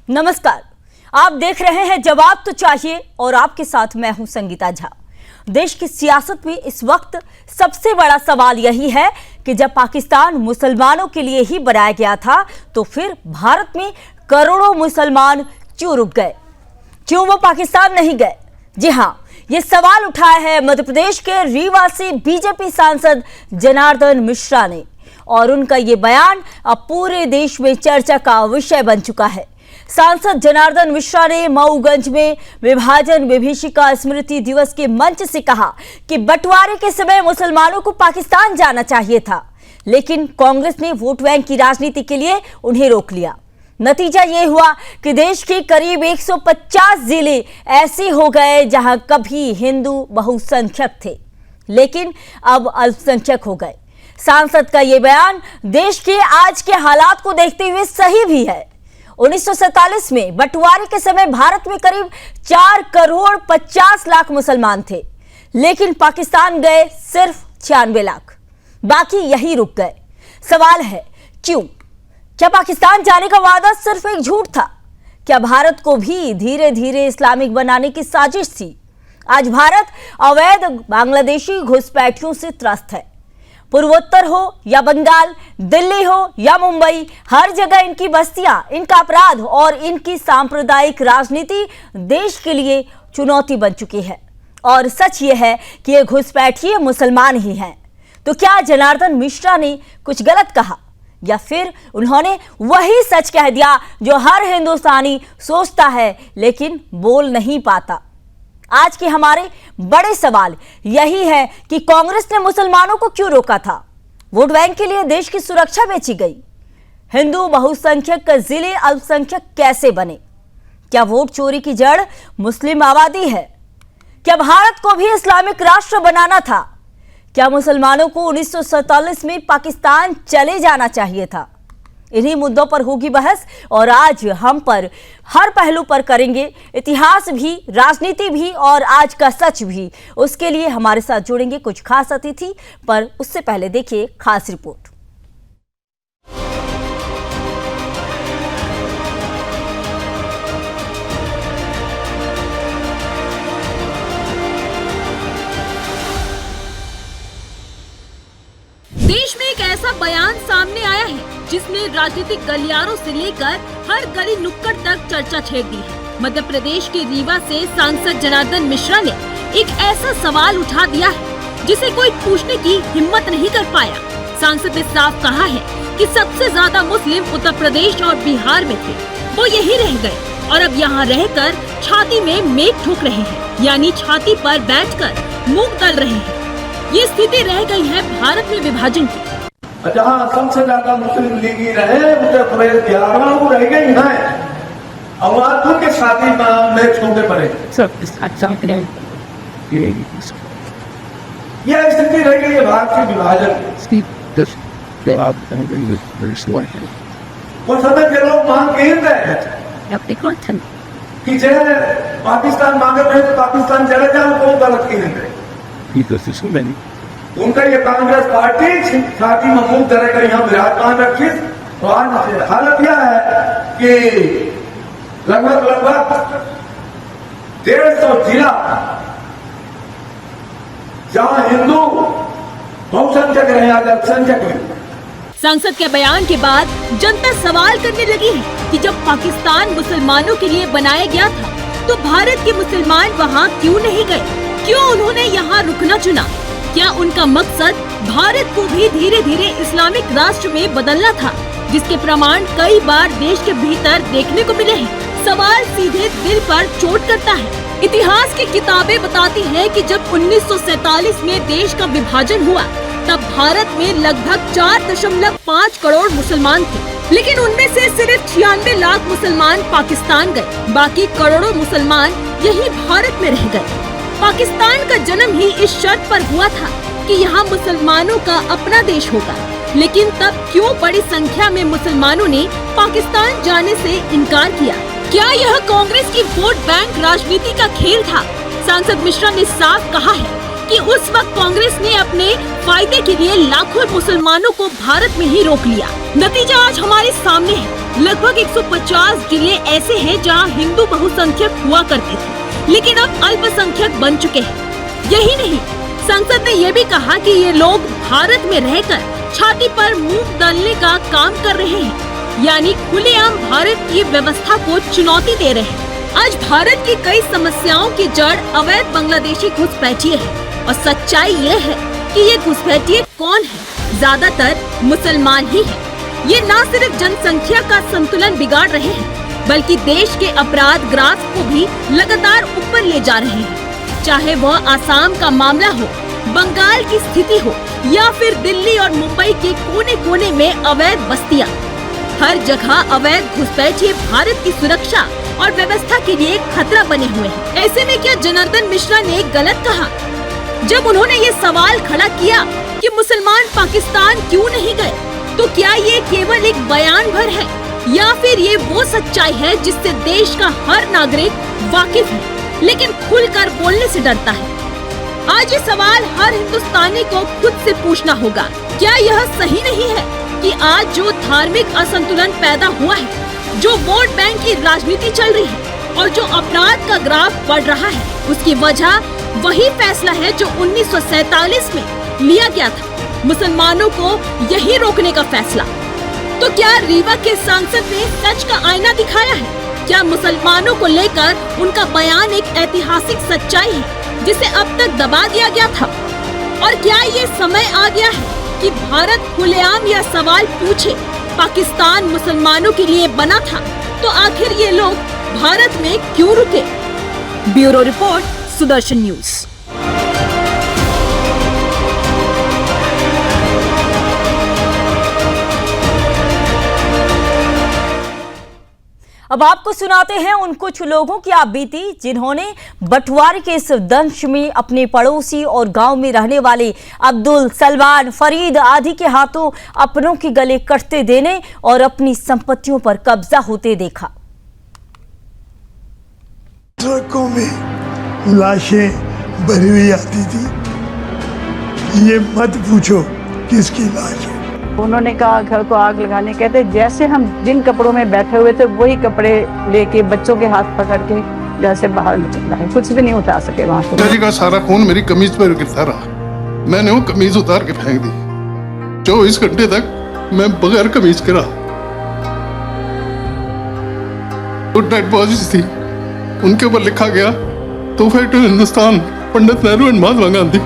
नमस्कार, आप देख रहे हैं जवाब तो चाहिए और आपके साथ मैं हूं संगीता झा। देश की सियासत में इस वक्त सबसे बड़ा सवाल यही है कि जब पाकिस्तान मुसलमानों के लिए ही बनाया गया था तो फिर भारत में करोड़ों मुसलमान क्यों रुक गए, क्यों वो पाकिस्तान नहीं गए। जी हां, ये सवाल उठाया है मध्य प्रदेश के रीवा से बीजेपी सांसद जनार्दन मिश्रा ने और उनका ये बयान अब पूरे देश में चर्चा का विषय बन चुका है। सांसद जनार्दन मिश्रा ने मऊगंज में विभाजन विभीषिका स्मृति दिवस के मंच से कहा कि बंटवारे के समय मुसलमानों को पाकिस्तान जाना चाहिए था, लेकिन कांग्रेस ने वोट बैंक की राजनीति के लिए उन्हें रोक लिया। नतीजा ये हुआ कि देश के करीब 150 जिले ऐसे हो गए जहां कभी हिंदू बहुसंख्यक थे, लेकिन अब अल्पसंख्यक हो गए। सांसद का यह बयान देश के आज के हालात को देखते हुए सही भी है। 1947 में बंटवारे के समय भारत में करीब 4 करोड़ 50 लाख मुसलमान थे, लेकिन पाकिस्तान गए सिर्फ 96 लाख, बाकी यही रुक गए। सवाल है क्यों? क्या पाकिस्तान जाने का वादा सिर्फ एक झूठ था? क्या भारत को भी धीरे धीरे इस्लामिक बनाने की साजिश थी? आज भारत अवैध बांग्लादेशी घुसपैठियों से त्रस्त है। पूर्वोत्तर हो या बंगाल, दिल्ली हो या मुंबई, हर जगह इनकी बस्तियां, इनका अपराध और इनकी सांप्रदायिक राजनीति देश के लिए चुनौती बन चुकी है। और सच ये है कि ये घुसपैठिए मुसलमान ही हैं। तो क्या जनार्दन मिश्रा ने कुछ गलत कहा या फिर उन्होंने वही सच कह दिया जो हर हिंदुस्तानी सोचता है लेकिन बोल नहीं पाता? आज के हमारे बड़े सवाल यही है कि कांग्रेस ने मुसलमानों को क्यों रोका था? वोट बैंक के लिए देश की सुरक्षा बेची गई। हिंदू बहुसंख्यक जिले अल्पसंख्यक कैसे बने? क्या वोट चोरी की जड़ मुस्लिम आबादी है? क्या भारत को भी इस्लामिक राष्ट्र बनाना था? क्या मुसलमानों को 1947 में पाकिस्तान चले जाना चाहिए था? इन्हीं मुद्दों पर होगी बहस और आज हम पर हर पहलू पर करेंगे, इतिहास भी, राजनीति भी और आज का सच भी। उसके लिए हमारे साथ जुड़ेंगे कुछ खास अतिथि, पर उससे पहले देखिए खास रिपोर्ट। देश में एक ऐसा बयान सामने आया है जिसने राजनीतिक गलियारों से लेकर हर गली नुक्कड़ तक चर्चा छेड़ दी है। मध्य प्रदेश के रीवा से सांसद जनार्दन मिश्रा ने एक ऐसा सवाल उठा दिया है जिसे कोई पूछने की हिम्मत नहीं कर पाया। सांसद ने साफ कहा है कि सबसे ज्यादा मुस्लिम उत्तर प्रदेश और बिहार में थे, वो यही रह गए और अब यहाँ रहकर छाती में मेघ ठोक रहे हैं, यानी छाती पर बैठकर मूंग तल रहे हैं। ये स्थिति रह गई है भारत में विभाजन की। जहाँ सबसे ज्यादा मुस्लिम लीगी रहे उत्तर प्रदेश बिहार में, वो रह गई है अवादों के साथी में छोटे पड़े। यह स्थिति रह गई है भारत के विभाजन। वो समय के लोग मांग कहीं थे कि जैसे पाकिस्तान मांगे रहे तो पाकिस्तान चले जाओ, वो गलत कहीं थे। उनका ये कांग्रेस पार्टी छाती में मूंग तरह कर यहाँ विराजमान रखी। तो आज हालत यह है कि लगभग 150 जिला जहाँ हिंदू बहुसंख्यक रहे, आज अल्पसंख्यक हैं। सांसद के बयान के बाद जनता सवाल करने लगी है कि जब पाकिस्तान मुसलमानों के लिए बनाया गया था तो भारत के मुसलमान वहाँ क्यों नहीं गए? क्यों उन्होंने यहाँ रुकना चुना? क्या उनका मकसद भारत को भी धीरे धीरे इस्लामिक राष्ट्र में बदलना था, जिसके प्रमाण कई बार देश के भीतर देखने को मिले हैं? सवाल सीधे दिल पर चोट करता है। इतिहास की किताबें बताती हैं कि जब 1947 में देश का विभाजन हुआ तब भारत में लगभग 4.5 करोड़ मुसलमान थे, लेकिन उनमें से सिर्फ 96 लाख मुसलमान पाकिस्तान गए, बाकी करोड़ों मुसलमान यही भारत में रह गए। पाकिस्तान का जन्म ही इस शर्त पर हुआ था कि यहाँ मुसलमानों का अपना देश होगा, लेकिन तब क्यों बड़ी संख्या में मुसलमानों ने पाकिस्तान जाने से इनकार किया? क्या यह कांग्रेस की वोट बैंक राजनीति का खेल था? सांसद मिश्रा ने साफ कहा है कि उस वक्त कांग्रेस ने अपने फायदे के लिए लाखों मुसलमानों को भारत में ही रोक लिया। नतीजा आज हमारे सामने है। लगभग 150 जिले ऐसे हैं जहां हिंदू बहुसंख्यक हुआ करते थे, लेकिन अब अल्पसंख्यक बन चुके हैं। यही नहीं, संसद ने ये भी कहा कि ये लोग भारत में रहकर छाती पर मूंग डालने का काम कर रहे हैं, यानी खुलेआम भारत की व्यवस्था को चुनौती दे रहे हैं। आज भारत की कई समस्याओं की जड़ अवैध बांग्लादेशी घुसपैठिए है, और सच्चाई ये है कि ये घुसपैठिए कौन है? ज्यादातर मुसलमान ही है। ये न सिर्फ जनसंख्या का संतुलन बिगाड़ रहे हैं, बल्कि देश के अपराध ग्राफ को भी लगातार ऊपर ले जा रहे हैं। चाहे वह आसाम का मामला हो, बंगाल की स्थिति हो, या फिर दिल्ली और मुंबई के कोने कोने में अवैध बस्तियां, हर जगह अवैध घुसपैठिए भारत की सुरक्षा और व्यवस्था के लिए खतरा बने हुए हैं। ऐसे में क्या जनार्दन मिश्रा ने गलत कहा जब उन्होंने ये सवाल खड़ा किया कि मुसलमान पाकिस्तान क्यों नहीं गए? तो क्या ये केवल एक बयान भर है, या फिर ये वो सच्चाई है जिससे देश का हर नागरिक वाकिफ है, लेकिन खुलकर बोलने से डरता है? आज ये सवाल हर हिंदुस्तानी को खुद से पूछना होगा। क्या यह सही नहीं है कि आज जो धार्मिक असंतुलन पैदा हुआ है, जो वोट बैंक की राजनीति चल रही है और जो अपराध का ग्राफ बढ़ रहा है, उसकी वजह वही फैसला है जो 1947 में लिया गया था, मुसलमानों को यही रोकने का फैसला। तो क्या रीवा के सांसद ने सच का आईना दिखाया है? क्या मुसलमानों को लेकर उनका बयान एक ऐतिहासिक सच्चाई है जिसे अब तक दबा दिया गया था? और क्या ये समय आ गया है कि भारत खुलेआम यह सवाल पूछे, पाकिस्तान मुसलमानों के लिए बना था, तो आखिर ये लोग भारत में क्यों रुके? Bureau report, Sudarshan news. अब आपको सुनाते हैं उन कुछ लोगों की आप बीती जिन्होंने बंटवारे के इस दंश में अपने पड़ोसी और गांव में रहने वाले अब्दुल, सलमान, फरीद आदि के हाथों अपनों के गले कटते देने और अपनी संपत्तियों पर कब्जा होते देखा। ट्रकों में लाशें भरी हुई आती थी, ये मत पूछो किसकी लाश है। उन्होंने कहा घर को आग लगाने, कहते जैसे हम जिन कपड़ों में बैठे हुए थे वही कपड़े लेके बच्चों के हाथ पकड़ के घर से बाहर निकला है, कुछ भी नहीं उतार सके वहाँ से। पिताजी का सारा खून मेरी कमीज पर गिरता रहा, मैंने वो कमीज उतार के फेंक दी। 24 घंटे तक मैं बगैर कमीज के रहा। गुड नाइट पॉलिसी थी, उनके ऊपर लिखा गया तोहफे टू हिंदुस्तान, पंडित नेहरू एंड महात्मा गांधी।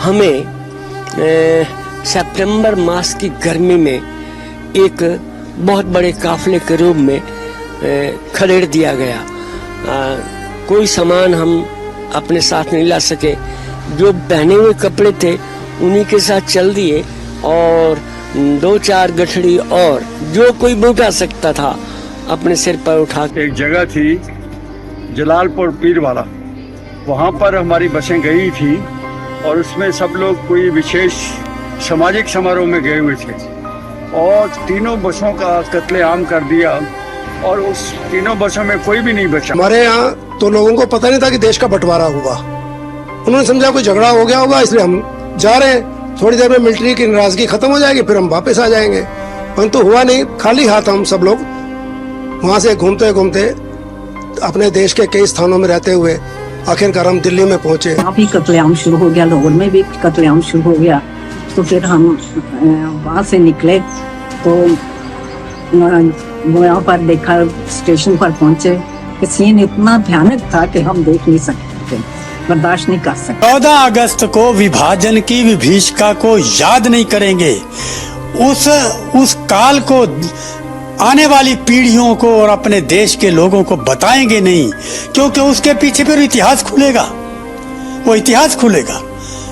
हमें सितंबर मास की गर्मी में एक बहुत बड़े काफले के रूप में खदेड़ दिया गया। कोई सामान हम अपने साथ नहीं ला सके, जो पहने हुए कपड़े थे उन्हीं के साथ चल दिए, और 2-4 गठड़ी और जो कोई उठा सकता था अपने सिर पर उठा। एक जगह थी जलालपुर पीरवाला, वहाँ पर हमारी बसें गई थी और उसमें सब लोग कोई विशेष सामाजिक समारोह में गए हुए थे, और तीनों बसों का कत्लेआम कर दिया, और उस तीनों बसों में कोई भी नहीं बचा। हमारे यहाँ तो लोगों को पता नहीं था कि देश का बंटवारा हुआ, उन्होंने समझा कोई झगड़ा हो गया होगा इसलिए हम जा रहे हैं, थोड़ी देर में मिलिट्री की नाराजगी खत्म हो जाएगी, फिर हम वापस आ जाएंगे। परंतु हुआ नहीं, खाली हाथ हम सब लोग वहाँ से घूमते घूमते अपने देश के कई स्थानों में रहते हुए आखिरकार हम दिल्ली में पहुंचे। वहाँ भी कत्लेआम शुरू हो गया, लाहौर में भी कत्लेआम शुरू हो गया। तो फिर हम वहाँ से निकले तो वहाँ पर देखा, स्टेशन पर पहुंचे, सीन इतना भयानक था कि हम देख नहीं सकते, बर्दाश्त नहीं कर सकते। 14 अगस्त को विभाजन की विभीषिका को याद नहीं करेंगे, उस काल को आने वाली पीढ़ियों को और अपने देश के लोगों को बताएंगे नहीं, क्योंकि उसके पीछे फिर इतिहास खुलेगा। वो इतिहास खुलेगा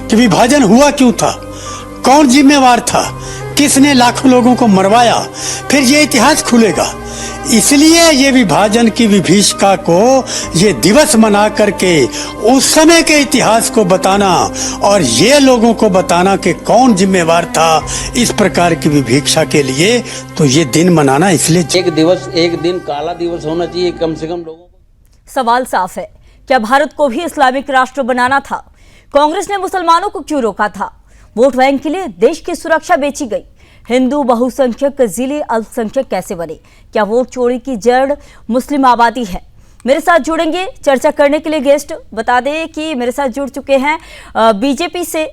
कि विभाजन हुआ क्यों था, कौन जिम्मेवार था, किसने लाखों लोगों को मरवाया, फिर ये इतिहास खुलेगा। इसलिए ये विभाजन की विभीषिका को ये दिवस मना करके उस समय के इतिहास को बताना और ये लोगों को बताना कि कौन जिम्मेवार था इस प्रकार की विभीषिका के लिए, तो ये दिन मनाना इसलिए एक दिन काला दिवस होना चाहिए कम से कम लोगों को। सवाल साफ है, क्या भारत को भी इस्लामिक राष्ट्र बनाना था? कांग्रेस ने मुसलमानों को क्यों रोका था? वोट बैंक के लिए देश की सुरक्षा बेची गई। हिंदू बहुसंख्यक जिले अल्पसंख्यक कैसे बने? क्या वोट चोरी की जड़ मुस्लिम आबादी है? मेरे साथ जुड़ेंगे चर्चा करने के लिए गेस्ट। बता दें कि मेरे साथ जुड़ चुके हैं बीजेपी से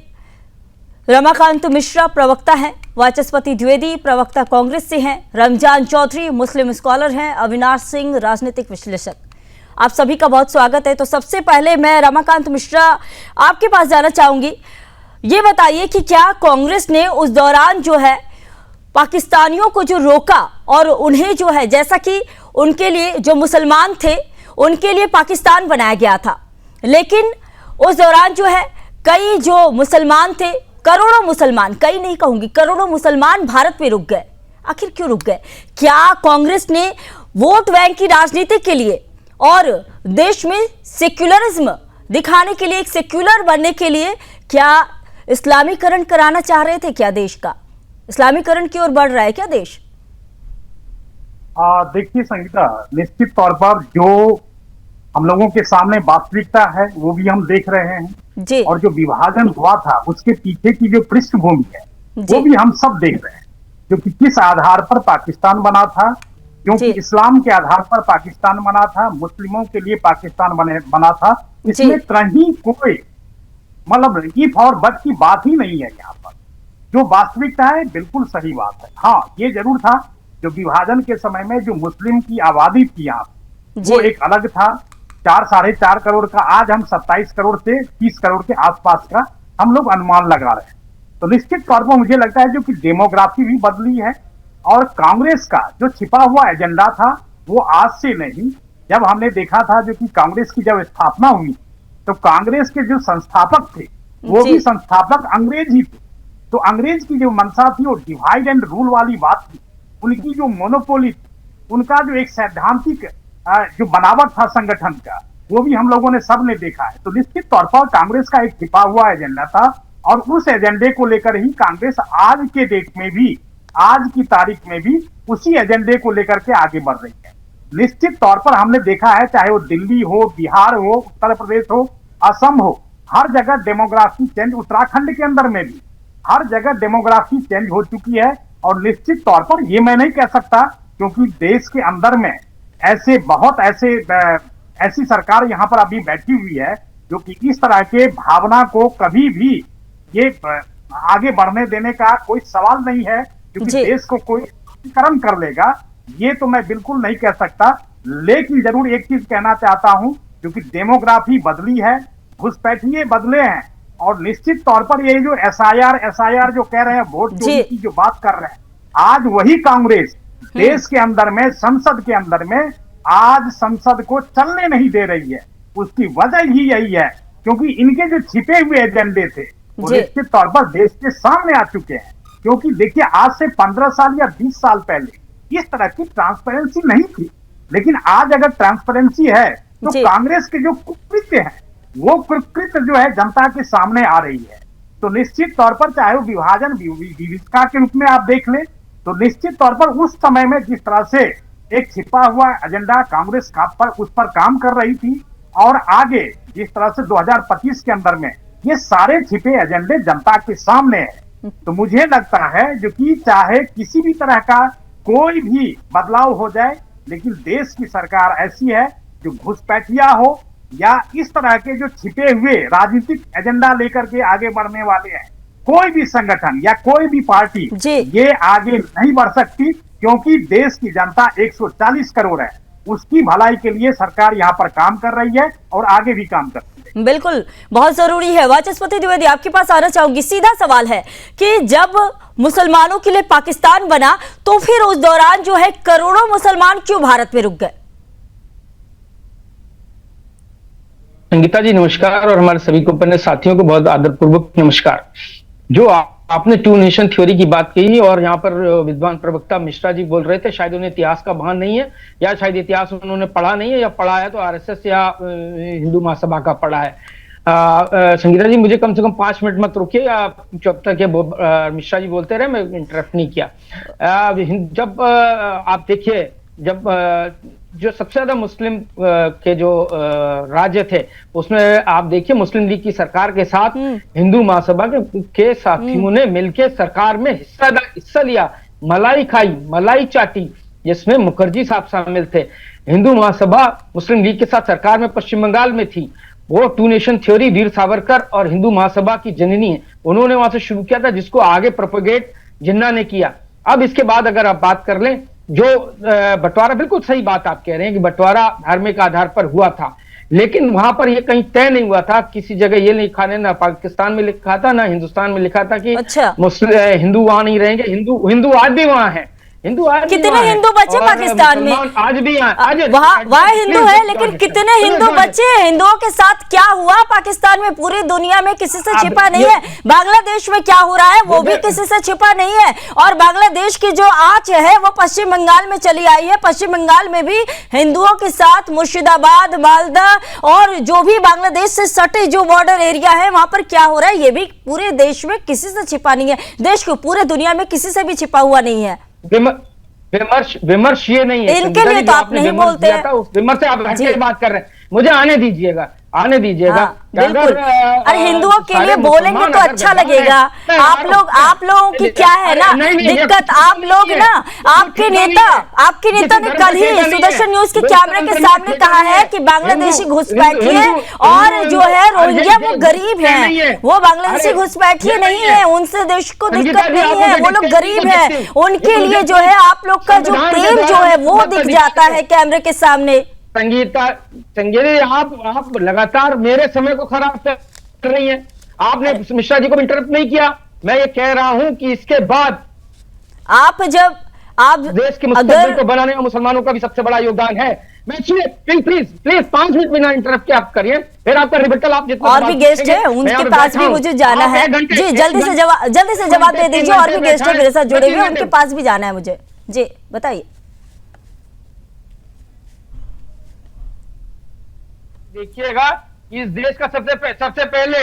रमाकांत मिश्रा प्रवक्ता हैं, वाचस्पति द्विवेदी प्रवक्ता कांग्रेस से हैं, रमजान चौधरी मुस्लिम स्कॉलर हैं, अविनाश सिंह राजनीतिक विश्लेषक। आप सभी का बहुत स्वागत है। तो सबसे पहले मैं रमाकांत मिश्रा आपके पास जाना चाहूंगी। ये बताइए कि क्या कांग्रेस ने उस दौरान जो है पाकिस्तानियों को जो रोका और उन्हें जो है, जैसा कि उनके लिए जो मुसलमान थे उनके लिए पाकिस्तान बनाया गया था, लेकिन उस दौरान जो है कई जो मुसलमान थे, करोड़ों मुसलमान, कई नहीं कहूंगी करोड़ों मुसलमान भारत में रुक गए। आखिर क्यों रुक गए? क्या कांग्रेस ने वोट बैंक की राजनीति के लिए और देश में सेक्युलरिज्म दिखाने के लिए, एक सेक्युलर बनने के लिए क्या इस्लामीकरण कराना चाह रहे थे? क्या देश का इस्लामीकरण की ओर बढ़ रहा है क्या देश? देखिए संगीता, निश्चित तौर पर जो हम लोगों के सामने वास्तविकता है वो भी हम देख रहे हैं जी। और जो विभाजन हुआ था उसके पीछे की जो पृष्ठभूमि है वो भी हम सब देख रहे हैं, जो कि किस आधार पर पाकिस्तान बना था। क्योंकि इस्लाम के आधार पर पाकिस्तान बना था, मुस्लिमों के लिए पाकिस्तान बना था। इसमें कहीं कोई मतलब इफ और बट की बात ही नहीं है। यहाँ पर जो वास्तविकता है बिल्कुल सही बात है। हाँ, ये जरूर था जो विभाजन के समय में जो मुस्लिम की आबादी थी यहाँ वो एक अलग था, 4-4.5 करोड़ का। आज हम 27 करोड़ से 30 करोड़ के आसपास का हम लोग अनुमान लगा रहे हैं। तो निश्चित तौर पर मुझे लगता है जो कि डेमोग्राफी भी बदली है और कांग्रेस का जो छिपा हुआ एजेंडा था वो आज से नहीं, जब हमने देखा था जो कि कांग्रेस की जब स्थापना हुई तो कांग्रेस के जो संस्थापक थे वो भी संस्थापक अंग्रेज ही थे। तो अंग्रेज की जो मंशा थी वो डिवाइड एंड रूल वाली बात थी, उनकी जो मोनोपोली थी, उनका जो एक सैद्धांतिक जो बनावट था संगठन का, वो भी हम लोगों ने सबने देखा है। तो निश्चित तौर पर कांग्रेस का एक छिपा हुआ एजेंडा था और उस एजेंडे को लेकर ही कांग्रेस आज के डेट में भी, आज की तारीख में भी उसी एजेंडे को लेकर के आगे बढ़ रही है। निश्चित तौर पर हमने देखा है, चाहे वो दिल्ली हो, बिहार हो, उत्तर प्रदेश हो, असम हो, हर जगह डेमोग्राफी चेंज, उत्तराखंड के अंदर में भी हर जगह डेमोग्राफी चेंज हो चुकी है। और निश्चित तौर पर ये मैं नहीं कह सकता क्योंकि देश के अंदर में ऐसे बहुत ऐसी सरकार यहाँ पर अभी बैठी हुई है जो कि इस तरह के भावना को कभी भी ये आगे बढ़ने देने का कोई सवाल नहीं है, क्योंकि देश को कोई कर्म कर लेगा ये तो मैं बिल्कुल नहीं कह सकता। लेकिन जरूर एक चीज कहना चाहता हूं, क्योंकि डेमोग्राफी बदली है, घुसपैठिए बदले हैं और निश्चित तौर पर ये जो एसआईआर जो कह रहे हैं, वोट चोरी की जो बात कर रहे हैं, आज वही कांग्रेस देश के अंदर में, संसद के अंदर में आज संसद को चलने नहीं दे रही है। उसकी वजह ही यही है क्योंकि इनके जो छिपे हुए एजेंडे थे वो निश्चित तौर पर देश के सामने आ चुके हैं। क्योंकि देखिए, आज से 15 साल या 20 साल पहले इस तरह की ट्रांसपेरेंसी नहीं थी, लेकिन आज अगर ट्रांसपेरेंसी है तो कांग्रेस के जो कुकृत्य है वो कुकृत्य जो है जनता के सामने आ रही है। तो निश्चित तौर पर चाहे वो विभाजन विविधता के रूप में आप देख ले, तो निश्चित तौर पर उस समय में जिस तरह से एक छिपा हुआ एजेंडा कांग्रेस उस पर काम कर रही थी और आगे जिस तरह से 2025 के अंदर में ये सारे छिपे एजेंडे जनता के सामने है। तो मुझे लगता है जो कि चाहे किसी भी तरह का कोई भी बदलाव हो जाए, लेकिन देश की सरकार ऐसी है जो घुसपैठिया हो या इस तरह के जो छिपे हुए राजनीतिक एजेंडा लेकर के आगे बढ़ने वाले हैं, कोई भी संगठन या कोई भी पार्टी ये आगे नहीं बढ़ सकती, क्योंकि देश की जनता 140 करोड़ है, उसकी भलाई के लिए सरकार यहाँ पर काम कर रही है और आगे भी काम कर रही है। बिल्कुल, बहुत जरूरी है। वाचस्पति द्विवेदी, आपके पास आना चाहूंगी। सीधा सवाल है कि जब मुसलमानों के लिए पाकिस्तान बना तो फिर उस दौरान जो है करोड़ों मुसलमान क्यों भारत में रुक गए? संगीता जी नमस्कार, और हमारे सभी को अपने साथियों को बहुत आदरपूर्वक नमस्कार। जो आपने टू नेशन थ्योरी की बात कही और यहाँ पर विद्वान प्रवक्ता मिश्रा जी बोल रहे थे, शायद उन्हें इतिहास का भान नहीं है या शायद इतिहास उन्होंने पढ़ा नहीं है, या पढ़ा है तो आरएसएस या हिंदू महासभा का पढ़ा है। संगीता जी मुझे कम से कम 5 मिनट मत रोकिए, जब तक मिश्रा जी बोलते रहे मैं इंटरप्ट नहीं किया। जब आप देखिए, जब जो सबसे ज्यादा मुस्लिम के जो राज्य थे उसमें आप देखिए मुस्लिम लीग की सरकार के साथ हिंदू महासभा के साथियों ने मिलकर सरकार में हिस्सा लिया, मलाई खाई, मलाई चाटी, जिसमें मुखर्जी साहब शामिल थे। हिंदू महासभा मुस्लिम लीग के साथ सरकार में पश्चिम बंगाल में थी। वो to nation theory Veer Savarkar और हिंदू महासभा की जननी है, उन्होंने वहां से शुरू किया था, जिसको आगे प्रोपेगेट जिन्ना ने किया। अब इसके बाद अगर आप बात कर लें, जो बंटवारा, बिल्कुल सही बात आप कह रहे हैं कि बंटवारा धार्मिक आधार पर हुआ था, लेकिन वहां पर यह कहीं तय नहीं हुआ था। किसी जगह ये लिखा नहीं, ना पाकिस्तान में लिखा था ना हिंदुस्तान में लिखा था कि हिंदू वहां नहीं रहेंगे। हिंदू आज भी वहां है, हिंदू आज कितने हिंदू बचे पाकिस्तान में? आज भी वहाँ हिंदू है, लेकिन कितने हिंदू बचे? हिंदुओं के साथ क्या हुआ पाकिस्तान में पूरी दुनिया में किसी से छिपा नहीं है। बांग्लादेश में क्या हो रहा है वो भी किसी से छिपा नहीं है। और बांग्लादेश की जो आंच है वो पश्चिम बंगाल में चली आई है। पश्चिम बंगाल में भी हिंदुओं के साथ मुर्शिदाबाद, मालदा और जो भी बांग्लादेश से सटे जो बॉर्डर एरिया है वहां पर क्या हो रहा है ये भी पूरे देश में किसी से छिपा नहीं है। देश को पूरे दुनिया में किसी से भी छिपा हुआ नहीं है। विमर्श ये नहीं है, इनके लिए तो आप नहीं बोलते हैं। विमर्श से आप हटके बात कर रहे हैं, मुझे आने दीजिएगा। बिल्कुल। अरे हिंदुओं के लिए बोलेंगे तो अच्छा लगेगा। आप लोगों की क्या है ना दिक्कत, आप लोग ना, आपके नेता ने कल ही सुदर्शन न्यूज के कैमरे के सामने कहा है कि बांग्लादेशी घुसपैठिए और जो है रोहिंग्या वो गरीब हैं, वो बांग्लादेशी घुसपैठिए नहीं है, उनसे देश को दिक्कत नहीं है, वो लोग गरीब हैं। उनके लिए जो है आप लोग का जो प्रेम जो है वो दिख जाता है कैमरे के सामने। संगीता, आप लगातार मेरे समय को खराब कर रही हैं। आपने मिश्रा जी को इंटरप्ट नहीं किया। मैं ये कह रहा हूं कि इसके बाद आप देश के मुस्तकबिल को बनाने में मुसलमानों का भी सबसे बड़ा योगदान है। मैं प्लीज 5 मिनट बिना इंटरप्ट के आप करिए, फिर आपका रिबेटल आप जितना और भी गेस्ट है उनके पास भी मुझे जाना है जी। जल्दी से जवाब दे दीजिए। और भी गेस्ट है मेरे साथ जुड़े हुए, उनके पास भी जाना है मुझे जी, बताइए। देखिएगा इस देश का सबसे पहले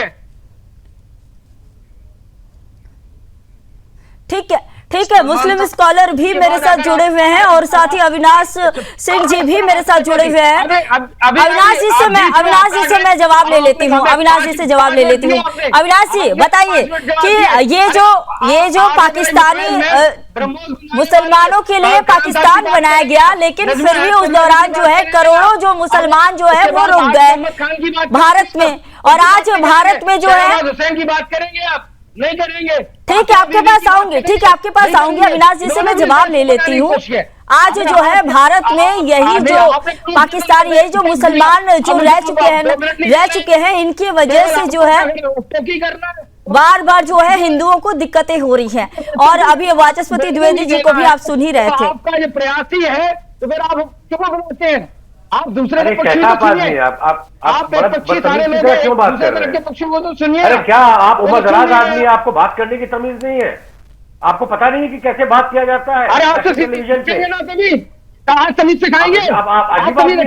ठीक है। मुस्लिम स्कॉलर भी मेरे साथ जुड़े हुए हैं और साथ ही अविनाश सिंह जी भी मेरे साथ जुड़े हुए हैं। अविनाश जी से मैं जवाब ले लेती हूँ। अविनाश जी बताइए कि ये जो पाकिस्तानी मुसलमानों के लिए पाकिस्तान बनाया गया, लेकिन फिर भी उस दौरान जो है करोड़ों जो मुसलमान जो है वो रुक गए भारत में। और आज भारत में जो है हुसैन की बात करेंगे आप नहीं करेंगे। ठीक है, आपके पास आऊंगी। अविनाश जी से मैं जवाब ले लेती हूँ। आज जो है भारत में यही जो पाकिस्तानी, यही जो मुसलमान जो रह चुके हैं इनकी वजह से जो है बार जो है हिंदुओं को दिक्कतें हो रही हैं। और अभी वाचस्पति द्विवेदी जी को भी आप सुन ही रहे थे। आपका ये प्रयास ही है तो फिर आप क्यों बोलते हैं? आप दूसरे अरे कैसा बात नहीं, आप क्यों बात कर रहे हैं? सुनिए। अरे क्या आप उम्रदराज आदमी, आपको बात करने की तमीज नहीं है? आपको पता नहीं है कि कैसे बात किया जाता है? अरे आपसे टेलीविजन पे कहाँ तमीज सिखाएंगे? आप तमीज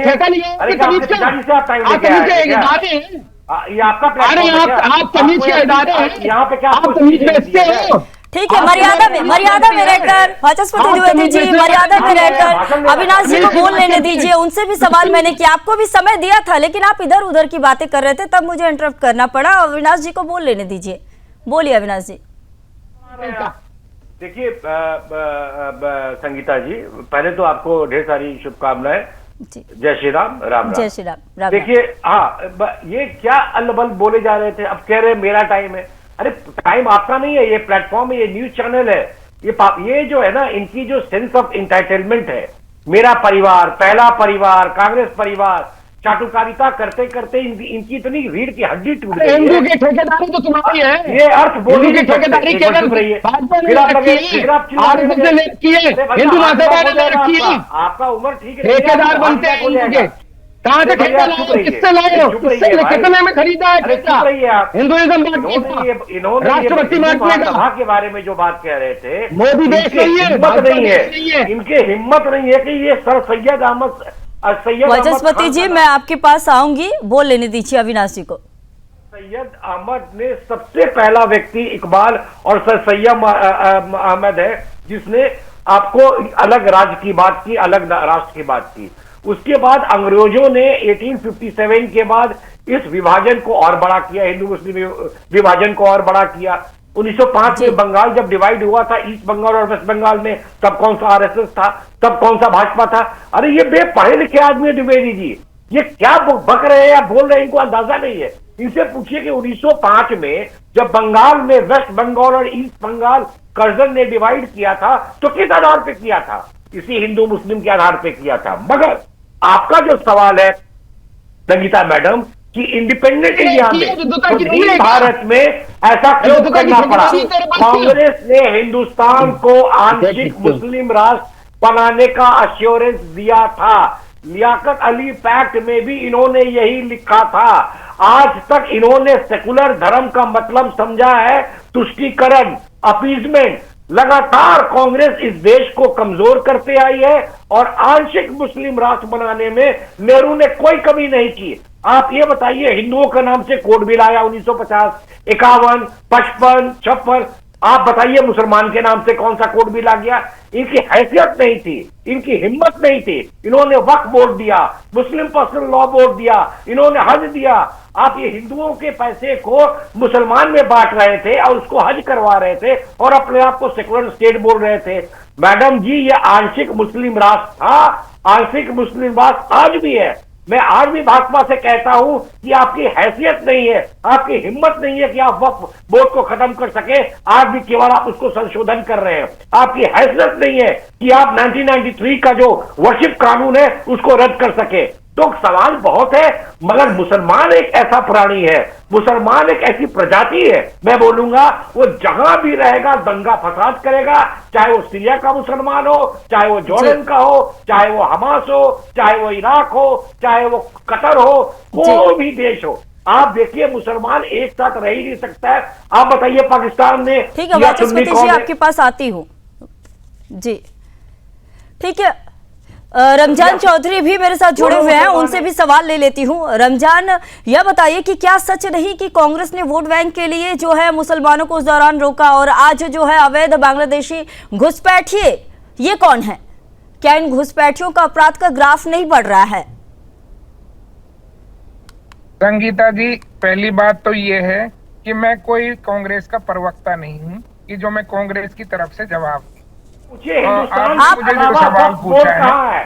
के इदारे हैं, यहाँ पे क्या आप तमीज बेचते हो? ठीक है, मर्यादा में रहकर वाचस्पति द्विवेदी जी, मर्यादा में रहकर अविनाश जी को बोल लेने दीजिए। उनसे भी सवाल मैंने किया, आपको भी समय दिया था, लेकिन आप इधर उधर की बातें कर रहे थे, तब मुझे इंटरप्ट करना पड़ा। अविनाश जी को बोल लेने दीजिए। बोलिए अविनाश जी। देखिए संगीता जी, पहले तो आपको ढेर सारी शुभकामनाएं। जय श्री राम। राम जय श्री राम। देखिए ये क्या अल्लबल बोले जा रहे थे, अब कह रहे मेरा टाइम है। अरे टाइम आपका नहीं है, ये प्लेटफॉर्म है, ये न्यूज चैनल है, ये जो है ना, इनकी जो सेंस ऑफ इंटाइटलमेंट है, मेरा परिवार, पहला परिवार, कांग्रेस परिवार, चाटुकारिता करते करते इनकी इतनी रीढ़ की हड्डी टूट गई है। हिंदू की ठेकेदारी तो तुम्हारी है, ये अर्थ बोली की ठेकेदारी केवल रही है। आपका उम्र ठीक है, ठेकेदार बनते हैं, कहाँ से ठेका लाए, किससे लाए हो, कितने में खरीदा है ठेका? हिंदुइज्म राष्ट्रभक्ति सभा के बारे में जो बात कह रहे थे, मोदी देश नहीं है, हिम्मत नहीं है, इनके हिम्मत नहीं है कि ये सर सैयद अहमद वाचस्पति जी, मैं आपके पास आऊंगी, बोल लेने दीजिए अविनाश जी को। सैयद अहमद ने सबसे पहला व्यक्ति इकबाल और सर सैयद अहमद है जिसने आपको अलग राज्य की बात की, अलग राष्ट्र की बात की। उसके बाद अंग्रेजों ने 1857 के बाद इस विभाजन को और बड़ा किया, हिंदू मुस्लिम विभाजन को और बड़ा किया। 1905 में बंगाल जब डिवाइड हुआ था, ईस्ट बंगाल और वेस्ट बंगाल में, तब कौन सा आरएसएस था, तब कौन सा भाजपा था? अरे ये बेपढ़े लिखे आदमी है द्विवेदी जी, ये क्या बक रहे हैं या बोल रहे हैं, इनको अंदाजा नहीं है। इनसे पूछिए कि 1905 में जब बंगाल में वेस्ट बंगाल और ईस्ट बंगाल कर्जन ने डिवाइड किया था तो किस आधार पे किया था? इसी हिंदू मुस्लिम के आधार पे किया था। मगर आपका जो सवाल है संगीता मैडम कि इंडिपेंडेंट इंडिया में, स्वतंत्र भारत में ऐसा क्यों करना पड़ा? कांग्रेस ने हिंदुस्तान को आंशिक मुस्लिम राष्ट्र बनाने का अश्योरेंस दिया था। लियाकत अली पैक्ट में भी इन्होंने यही लिखा था। आज तक इन्होंने सेकुलर धर्म का मतलब समझा है तुष्टीकरण, अपीजमेंट। लगातार कांग्रेस इस देश को कमजोर करते आई है और आंशिक मुस्लिम राष्ट्र बनाने में नेहरू ने कोई कमी नहीं की। आप ये बताइए, हिंदुओं का नाम से कोड बिल आया 1950, 51, 55, 56। आप बताइए मुसलमान के नाम से कौन सा कोड बिल आ गया? इनकी हैसियत नहीं थी, इनकी हिम्मत नहीं थी। इन्होंने वक्फ बोर्ड दिया, मुस्लिम पर्सनल लॉ बोर्ड दिया, इन्होंने हज दिया। आप ये हिंदुओं के पैसे को मुसलमान में बांट रहे थे और उसको हज करवा रहे थे और अपने आप को सेकुलर स्टेट बोल रहे थे। मैडम जी, ये आंशिक मुस्लिम राष्ट्र था, आंशिक मुस्लिम राष्ट्र आज भी है। मैं आज भी भाजपा से कहता हूं कि आपकी हैसियत नहीं है, आपकी हिम्मत नहीं है कि आप वक्फ बोर्ड को खत्म कर सके। आज भी केवल आप उसको संशोधन कर रहे हैं। आपकी हैसियत नहीं है कि आप 1993 का जो वर्शिप कानून है उसको रद्द कर सके। तो सवाल बहुत है, मगर मुसलमान एक ऐसा प्राणी है, मुसलमान एक ऐसी प्रजाति है, मैं बोलूंगा वो जहां भी रहेगा दंगा फसाद करेगा, चाहे वो सीरिया का मुसलमान हो, चाहे वो जॉर्डन का हो, चाहे वो हमास हो, चाहे वो इराक हो, चाहे वो कतर हो, कोई भी देश हो। आप देखिए मुसलमान एक साथ रह ही नहीं सकता है। आप बताइए पाकिस्तान ने, ठीक है वाचस्पति जी आपके पास आती हूँ जी, ठीक है। रमजान चौधरी भी मेरे साथ जुड़े हुए हैं, उनसे भी सवाल ले लेती हूं। रमजान, यह बताइए कि क्या सच नहीं कि कांग्रेस ने वोट बैंक के लिए जो है मुसलमानों को उस दौरान रोका और आज जो है अवैध बांग्लादेशी घुसपैठिए ये कौन है? क्या इन घुसपैठियों का अपराध का ग्राफ नहीं बढ़ रहा है? संगीता जी, पहली बात तो ये है कि मैं कोई कांग्रेस का प्रवक्ता नहीं हूँ कि जो मैं कांग्रेस की तरफ से जवाब आपने जो सवाल पूछा है,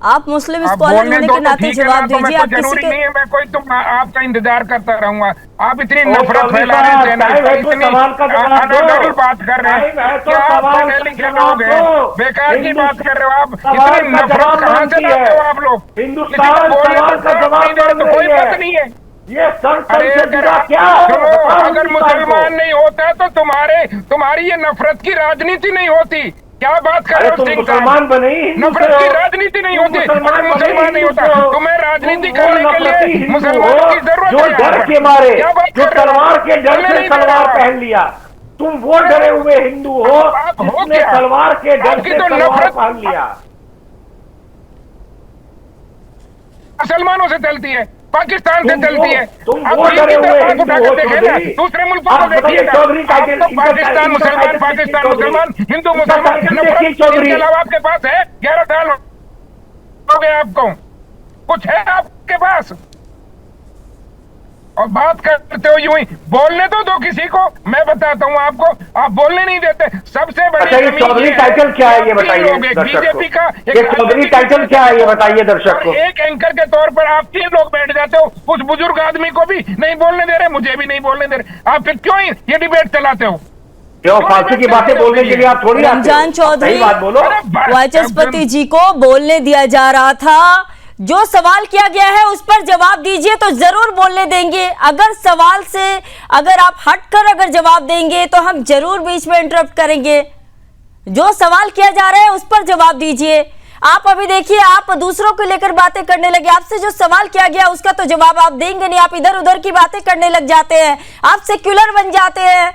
आप मुस्लिम स्कॉलर होने के नाते जवाब दीजिए। आप जरूरी नहीं है मैं कोई तुम आपका इंतजार करता रहूंगा। आप इतनी नफरत फैला रहे हैं, इतनी बात कर रहे हैं, क्या आप पढ़े लिखे लोग हैं? बेकार की बात कर रहे हो आप। इतनी नफरत कहाँ से लाते हो आप लोग? हिंदुस्तान तो कोई बात नहीं है। ये क्या अगर मुसलमान नहीं होता तो तुम्हारी ये नफरत की राजनीति नहीं होती। क्या बात कर रहे हो सिंह साहब? नफरत की राजनीति नहीं होती अगर मुसलमान नहीं होता। तुम्हें राजनीति करने के लिए मुसलमानों की जरूरत है। जो डर के मारे, जो तलवार के डर से तलवार पहन लिया, तुम वो डरे हुए हिंदू हो जिसने तलवार के डर से तलवार पहन लिया। मुसलमानों से चलती है, पाकिस्तान से चलती है। तुम वो डरे हुए हिंदू हो चौधरी। दूसरे मुल्कों को देखिएगा, पाकिस्तान मुसलमान, पाकिस्तान मुसलमान, हिंदू मुसलमान की नफरत इसके अलावा आपके पास है? 11 साल हो गए आपको, कुछ है आपके पास? और बात करते हो यूं ही, बोलने तो दो किसी को। मैं बताता हूँ आपको, आप बोलने नहीं देते। सबसे बड़ी चौधरी टाइटल क्या है ये बताइए बीजेपी का। चौधरी टाइटल क्या है ये बताइए दर्शक को। एक एंकर के तौर पर आप 3 लोग बैठ जाते हो, उस बुजुर्ग आदमी को भी नहीं बोलने दे रहे, मुझे भी नहीं बोलने दे रहे। आप फिर क्यों ये डिबेट चलाते हो? क्यों फालतू की बातें बोलने के लिए आप थोड़ी रमजान चौधरी, बात बोलो। वाचस्पति जी को बोलने दिया जा रहा था, जो सवाल किया गया है उस पर जवाब दीजिए तो जरूर बोलने देंगे। अगर सवाल से अगर आप हटकर अगर जवाब देंगे तो हम जरूर बीच में इंटरप्ट करेंगे। जो सवाल किया जा रहा है उस पर जवाब दीजिए। आप अभी देखिए, आप दूसरों को लेकर बातें करने लगे। आपसे जो सवाल किया गया उसका तो जवाब आप देंगे नहीं, आप इधर उधर की बातें करने लग जाते हैं, आप सेक्युलर बन जाते हैं,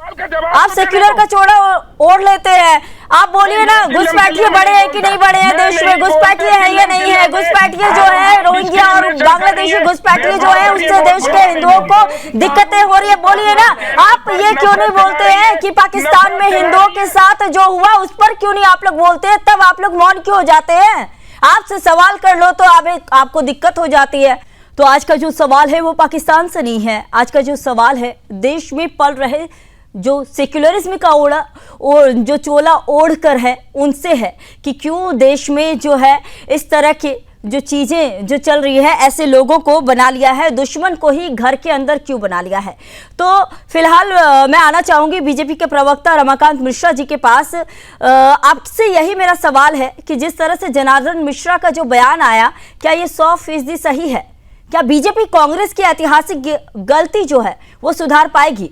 आप सेक्युलर का चोड़ा ओढ़ लेते हैं। आप बोलिए ना, घुसपैठिए बढ़े हैं कि नहीं बढ़े हैं देश में, घुसपैठिए है या नहीं है, घुसपैठिए जो है रोहिंग्या और बांग्लादेशी घुसपैठिए जो है उससे देश के हिंदुओं को दिक्कतें हो रही है। बोलिए ना, आप ये क्यों नहीं बोलते हैं कि पाकिस्तान में हिंदुओं के साथ जो हुआ उस पर क्यों नहीं आप लोग बोलते हैं, तब आप लोग मौन क्यों हो जाते हैं? आपसे सवाल कर लो तो आपको दिक्कत हो जाती है। तो आज का जो सवाल है वो पाकिस्तान से नहीं है, आज का जो सवाल है देश में पल रहे जो सेक्युलरिज्म का और जो चोला ओढ़ कर है उनसे है कि क्यों देश में जो है इस तरह की जो चीजें जो चल रही है, ऐसे लोगों को बना लिया है, दुश्मन को ही घर के अंदर क्यों बना लिया है। तो फिलहाल मैं आना चाहूंगी बीजेपी के प्रवक्ता रमाकांत मिश्रा जी के पास। आपसे यही मेरा सवाल है कि जिस तरह से जनार्दन मिश्रा का जो बयान आया, क्या ये 100% सही है? क्या बीजेपी कांग्रेस की ऐतिहासिक गलती जो है वो सुधार पाएगी?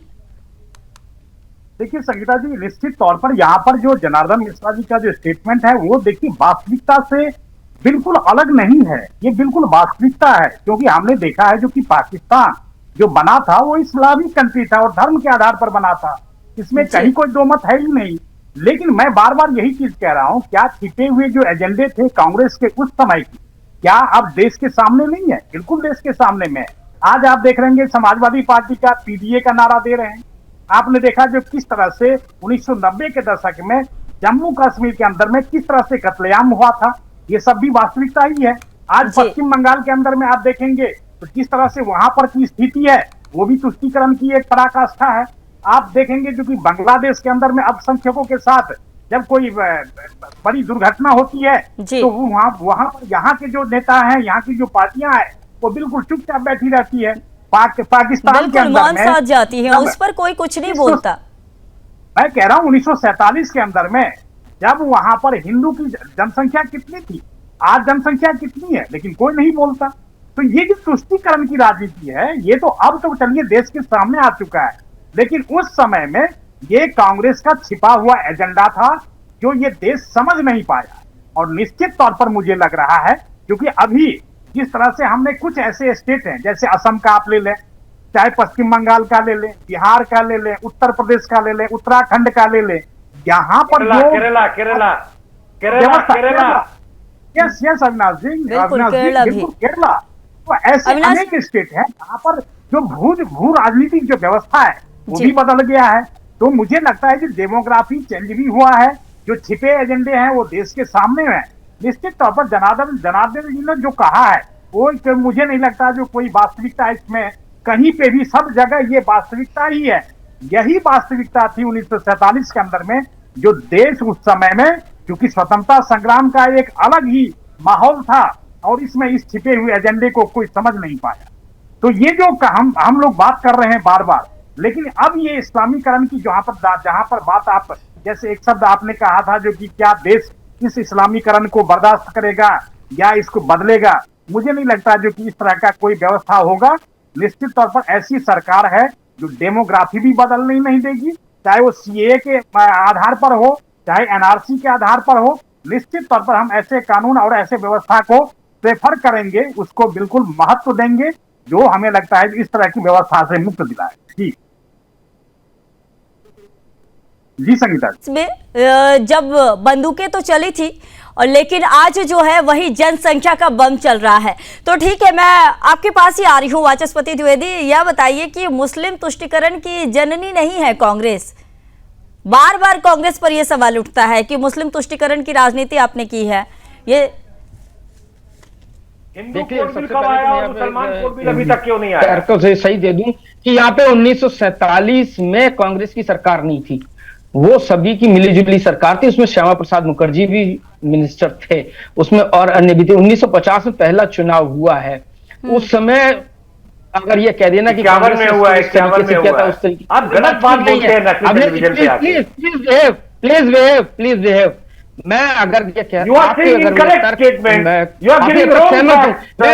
देखिए संगीता जी, निश्चित तौर पर यहाँ पर जो जनार्दन मिश्रा जी का जो स्टेटमेंट है वो देखिए वास्तविकता से बिल्कुल अलग नहीं है। ये बिल्कुल वास्तविकता है, क्योंकि हमने देखा है जो कि पाकिस्तान जो बना था वो इस्लामिक कंट्री था और धर्म के आधार पर बना था, इसमें कहीं कोई दो मत है ही नहीं। लेकिन मैं बार बार यही चीज कह रहा हूं, क्या छिपे हुए जो एजेंडे थे कांग्रेस के उस समय की, क्या अब देश के सामने नहीं है? बिल्कुल देश के सामने में। आज आप देख रहे हैं समाजवादी पार्टी का पीडीए का नारा दे रहे हैं। आपने देखा जो किस तरह से 1990 के दशक में जम्मू कश्मीर के अंदर में किस तरह से कत्लेआम हुआ था, ये सब भी वास्तविकता ही है। आज पश्चिम बंगाल के अंदर में आप देखेंगे तो किस तरह से वहां पर की स्थिति है, वो भी तुष्टीकरण की एक पराकाष्ठा है। आप देखेंगे जो कि बांग्लादेश के अंदर में अल्पसंख्यकों के साथ जब कोई बड़ी दुर्घटना होती है तो वहां पर यहाँ के जो नेता हैं, यहाँ की जो पार्टियां हैं, वो बिल्कुल चुपचाप बैठी रहती है। पाकिस्तान के अंदर में साथ जाती है, उस पर कोई कुछ नहीं बोलता। मैं कह रहा हूँ 1947 के अंदर में जब वहां पर हिंदू की जनसंख्या कितनी थी, आज जनसंख्या कितनी है, लेकिन कोई नहीं बोलता। तो ये जो तुष्टीकरण की राजनीति है, ये तो अब तो चलिए देश के सामने आ चुका है, लेकिन उस समय में ये कांग्रेस का छिपा हुआ एजेंडा था जो ये देश समझ नहीं पाया। और निश्चित तौर पर मुझे लग रहा है, क्योंकि अभी जिस तरह से हमने कुछ ऐसे स्टेट हैं, जैसे असम का आप ले लें, चाहे पश्चिम बंगाल का ले लें, बिहार का ले लें, उत्तर प्रदेश का ले लें, उत्तराखंड का ले लें, यहाँ पर केरला यस यस अविनाश जी, बिल्कुल केरला। तो ऐसे अनेक स्टेट हैं जहाँ पर जो भू राजनीतिक जो व्यवस्था है वो भी बदल गया है। तो मुझे लगता है कि डेमोग्राफी चेंज भी हुआ है, जो छिपे एजेंडे हैं वो देश के सामने हैं। निश्चित तौर पर जनार्दन जी ने जो कहा है वो मुझे नहीं लगता जो कोई वास्तविकता इसमें कहीं पे भी, सब जगह ये वास्तविकता ही है। यही वास्तविकता थी 1947 के अंदर में, जो देश उस समय में, क्योंकि स्वतंत्रता संग्राम का एक अलग ही माहौल था और इसमें इस छिपे हुए एजेंडे को कोई समझ नहीं पाया। तो ये जो हम लोग बात कर रहे हैं बार बार, लेकिन अब ये इस्लामीकरण की जहां पर बात, आप जैसे एक शब्द आपने कहा था जो कि क्या देश इस इस्लामीकरण को बर्दाश्त करेगा या इसको बदलेगा, मुझे नहीं लगता जो कि इस तरह का कोई व्यवस्था होगा। निश्चित तौर पर ऐसी सरकार है जो डेमोग्राफी भी बदलने नहीं देगी, चाहे वो सीए के आधार पर हो, चाहे एनआरसी के आधार पर हो। निश्चित तौर पर हम ऐसे कानून और ऐसे व्यवस्था को प्रेफर करेंगे, उसको बिल्कुल महत्व देंगे जो हमें लगता है इस तरह की व्यवस्था से मुक्त दिलाए। जी संगीता, इसमें जब बंदूकें तो चली थी और लेकिन आज जो है वही जनसंख्या का बम चल रहा है। तो ठीक है, मैं आपके पास ही आ रही हूँ वाचस्पति द्विवेदी, यह बताइए कि मुस्लिम तुष्टीकरण की जननी नहीं है कांग्रेस? बार बार कांग्रेस पर यह सवाल उठता है कि मुस्लिम तुष्टीकरण की राजनीति आपने की है। ये देखिए, सबसे पहले मुसलमान कोड बिल अभी तक क्यों नहीं आया, तो सही दे दूं कि यहाँ पे 1947 में कांग्रेस की सरकार नहीं थी, वो सभी की मिलीजुली सरकार थी। उसमें श्यामा प्रसाद मुखर्जी भी मिनिस्टर थे उसमें और अन्य भी थे। 1950 में पहला चुनाव हुआ है। उस समय अगर ये कह देना कि कांग्रेस में हुआ है, उस तरीके आप गलत बात बोलते हैं। Please behave. मैं अगर ये कह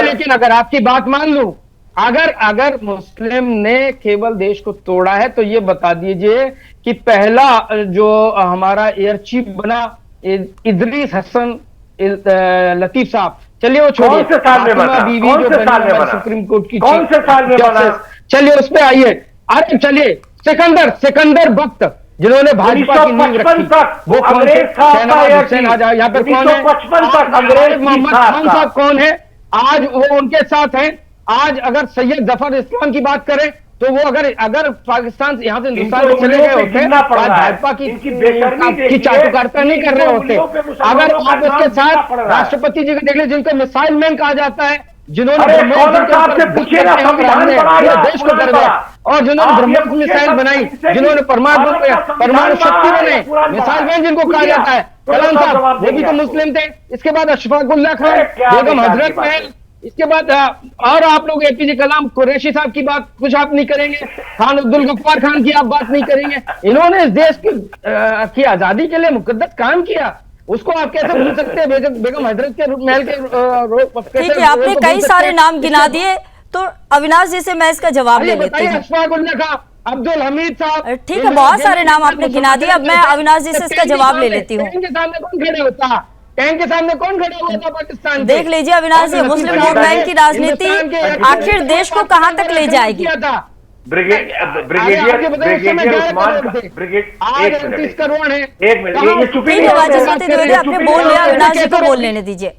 लेकिन अगर आपकी बात मान लूं, अगर मुस्लिम ने केवल देश को तोड़ा है तो ये बता दीजिए कि पहला जो हमारा एयर चीफ बना इदरीस हसन लतीफ साहब, चलिए वो छोड़िए, बीवी जो सुप्रीम कोर्ट की कौन से साल में बना, चलिए उस पे आइए। अरे चलिए सिकंदर बख्त जिन्होंने भाजपा की नींव रखी, वो कौन थे? शहनवाज हुसैन यहाँ पर कौन है? मोहम्मद खान साहब कौन है? आज वो उनके साथ हैं। आज अगर सैयद जफर इस्लाम की बात करें तो वो अगर पाकिस्तान यहाँ से हिंदुस्तान में चले गए होते, भाजपा की चाटुकारिता नहीं कर रहे होते। अगर आप उसके साथ राष्ट्रपति जी को देख ले, जिनको मिसाइल मैन कहा जाता है, जिन्होंने देश को कर दिया, और जिन्होंने ब्रह्मोस मिसाइल बनाई, जिन्होंने परमाणु शक्ति बनाई, मिसाइल मैन जिनको कहा जाता है, कलाम साहब वो भी तो मुस्लिम थे। इसके बाद अशफाकुल्लाह खान, बेगम हजरत महल, इसके बाद और आप लोग एपीजे कलाम, कुरैशी साहब की बात कुछ आप नहीं करेंगे, खान अब्दुल गफ्फार खान की आप बात नहीं करेंगे। इन्होंने इस देश की आजादी के लिए मुकद्दस काम किया, उसको आप कैसे भूल सकते हैं? बेगम हजरत के महल के ठीक है, आपने कई सारे नाम गिना दिए, तो अविनाश जी से मैं इसका जवाब ले लेती हूँ। अशफाकुल्लाह खान, अब्दुल हमीद साहब, ठीक है, बहुत सारे नाम आपने गिना दिए। अब मैं अविनाश जी से इसका जवाब ले लेती हूँ। टैंक के सामने कौन खड़े होता? टैंक के सामने कौन खड़ा हुआ था पाकिस्तान? देख लीजिए अविनाश जी, मुस्लिम वोट बैंक की राजनीति आखिर देश को कहाँ तक ले जाएगी? वाचस्पति द्विवेदी, आपने बोल लिया, अविनाश जी को बोल लेने दीजिए।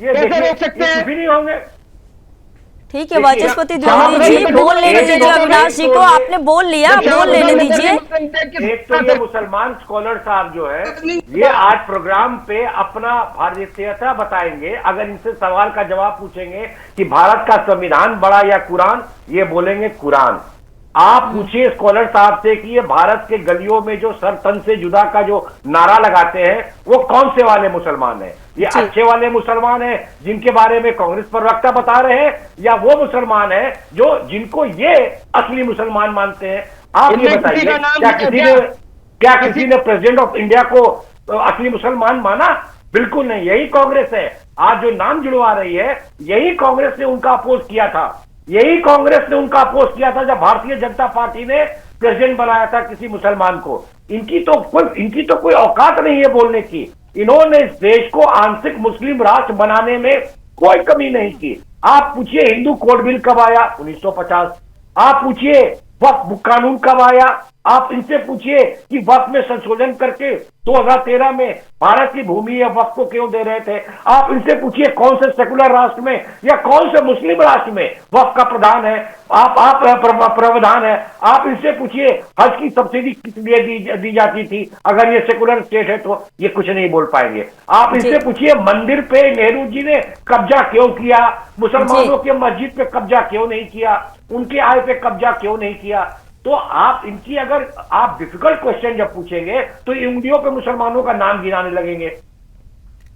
कैसे रोक सकते हैं? ठीक है, वाचस्पति द्विवेदी जी बोल लेने दीजिए अविनाश जी को, आपने बोल लिया, बोल लेने दीजिए। एक तो ये मुसलमान स्कॉलर साहब जो है, ये आज प्रोग्राम पे अपना भारतीयता बताएंगे। अगर इनसे सवाल का जवाब पूछेंगे कि भारत का संविधान बड़ा या कुरान, ये बोलेंगे कुरान। आप पूछिए स्कॉलर साहब से कि ये भारत के गलियों में जो सर तन से जुदा का जो नारा लगाते हैं, वो कौन से वाले मुसलमान हैं? ये अच्छे वाले मुसलमान हैं जिनके बारे में कांग्रेस प्रवक्ता बता रहे हैं, या वो मुसलमान हैं जो जिनको ये असली मुसलमान मानते हैं? आप ये बताइए, क्या किसी ने प्रेसिडेंट ऑफ इंडिया को असली मुसलमान माना? बिल्कुल नहीं। यही कांग्रेस है आज जो नाम जुड़वा रही है, यही कांग्रेस ने उनका अपोज किया था, यही कांग्रेस ने उनका अपोज किया था जब भारतीय जनता पार्टी ने प्रेसिडेंट बनाया था किसी मुसलमान को। इनकी तो कोई औकात नहीं है बोलने की। इन्होंने इस देश को आंशिक मुस्लिम राष्ट्र बनाने में कोई कमी नहीं की। आप पूछिए हिंदू कोड बिल कब आया? 1950। आप पूछिए वक्फ कानून कब आया? आप इनसे पूछिए कि वक्फ में संशोधन करके 2013 में भारत की भूमि या वक्फ को क्यों दे रहे थे? आप इनसे पूछिए कौन से सेकुलर राष्ट्र में या कौन से मुस्लिम राष्ट्र में वक्फ का प्रावधान है, प्रावधान है? आप इनसे पूछिए हज की सब्सिडी किस लिए दी जाती थी? अगर ये सेकुलर स्टेट है तो ये कुछ नहीं बोल पाएंगे। आप इनसे पूछिए मंदिर पे नेहरू जी ने कब्जा क्यों किया, मुसलमानों के मस्जिद पे कब्जा क्यों नहीं किया, उनके आय पे कब्जा क्यों नहीं किया? तो आप इनकी अगर आप डिफिकल्ट क्वेश्चन जब पूछेंगे तो उंगलियों पे मुसलमानों का नाम गिनाने लगेंगे।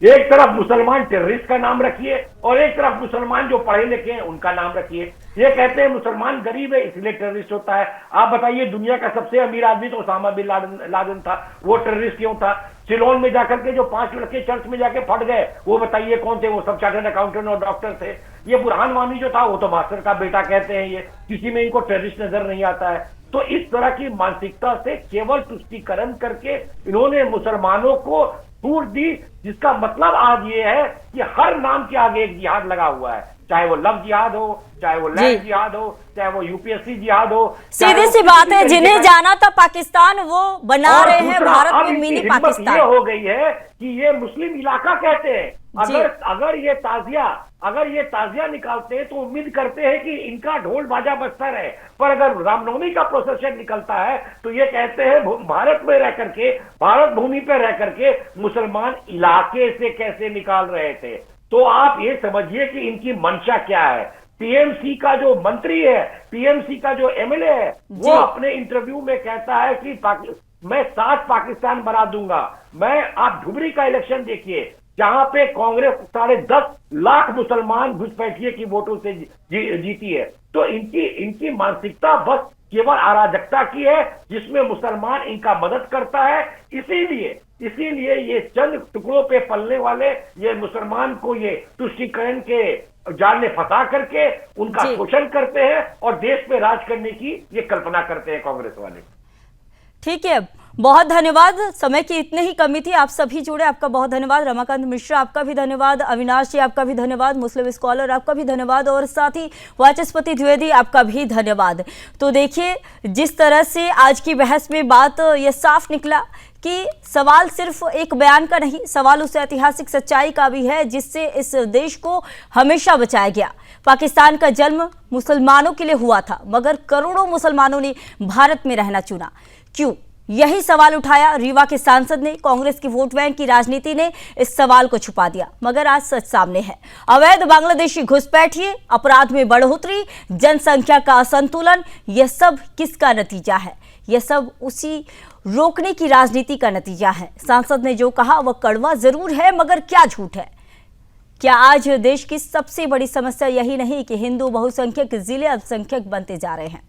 एक तरफ मुसलमान टेररिस्ट का नाम रखिए और एक तरफ मुसलमान जो पढ़े लिखे हैं उनका नाम रखिए। ये कहते हैं मुसलमान गरीब है इसलिए टेररिस्ट होता है। आप बताइए दुनिया का सबसे अमीर आदमी तो ओसामा बिन लादेन था, वो टेररिस्ट क्यों था? सिलोन में जाकर के जो 5 लड़के चर्च में जाके फट गए, वो बताइए कौन थे? वो सब चार्टर्ड अकाउंटेंट और डॉक्टर थे। ये बुरहान वानी जो था वो तो मास्टर का बेटा कहते हैं, ये किसी में इनको टेररिस्ट नजर नहीं आता है। तो इस तरह की मानसिकता से केवल तुष्टीकरण करके इन्होंने मुसलमानों को छूट दी, जिसका मतलब आज ये है कि हर नाम के आगे एक जिहाद लगा हुआ है, चाहे वो लव जिहाद हो, चाहे वो लैंड जिहाद हो, चाहे वो यूपीएससी जिहाद हो। सीधी सी बात है, जिन्हें जाना था पाकिस्तान वो बना रहे हैं भारत में मिनी पाकिस्तान। ये हो गई है कि ये मुस्लिम इलाका कहते हैं। अगर ये ताजिया निकालते हैं तो उम्मीद करते हैं कि इनका ढोल बाजा बजता रहे, पर अगर रामनवमी का प्रोसेशन निकलता है तो ये कहते हैं भारत में रह करके, भारत भूमि पर रह करके मुसलमान इलाके से कैसे निकाल रहे थे। तो आप ये समझिए कि इनकी मंशा क्या है। टीएमसी का जो मंत्री है, टीएमसी का जो एमएलए है, वो अपने इंटरव्यू में कहता है कि मैं 7 पाकिस्तान बना दूंगा। आप धुबरी का इलेक्शन देखिए, जहां पे कांग्रेस 10.5 लाख मुसलमान घुसपैठिए की वोटों से जीती है। तो इनकी मानसिकता बस केवल अराजकता की है, जिसमें मुसलमान इनका मदद करता है। इसीलिए ये चंद टुकड़ों पे पलने वाले ये मुसलमान को ये तुष्टीकरण के जाल में फंसा करके उनका शोषण करते हैं और देश पे राज करने की ये कल्पना करते हैं कांग्रेस वाले। ठीक है, बहुत धन्यवाद। समय की इतनी ही कमी थी, आप सभी जुड़े, आपका बहुत धन्यवाद। रमाकांत मिश्रा आपका भी धन्यवाद, अविनाश जी आपका भी धन्यवाद, मुस्लिम स्कॉलर आपका भी धन्यवाद और साथ ही वाचस्पति द्विवेदी आपका भी धन्यवाद। तो देखिए, जिस तरह से आज की बहस में बात यह साफ निकला कि सवाल सिर्फ एक बयान का नहीं, सवाल उस ऐतिहासिक सच्चाई का भी है जिससे इस देश को हमेशा बचाया गया। पाकिस्तान का जन्म मुसलमानों के लिए हुआ था, मगर करोड़ों मुसलमानों ने भारत में रहना चुना। क्यों? यही सवाल उठाया रीवा के सांसद ने। कांग्रेस की वोट बैंक की राजनीति ने इस सवाल को छुपा दिया, मगर आज सच सामने है। अवैध बांग्लादेशी घुसपैठिए, अपराध में बढ़ोतरी, जनसंख्या का असंतुलन, यह सब किसका नतीजा है? यह सब उसी रोकने की राजनीति का नतीजा है। सांसद ने जो कहा वह कड़वा जरूर है, मगर क्या झूठ है? क्या आज देश की सबसे बड़ी समस्या यही नहीं कि हिंदू बहुसंख्यक जिले अल्पसंख्यक बनते जा रहे हैं?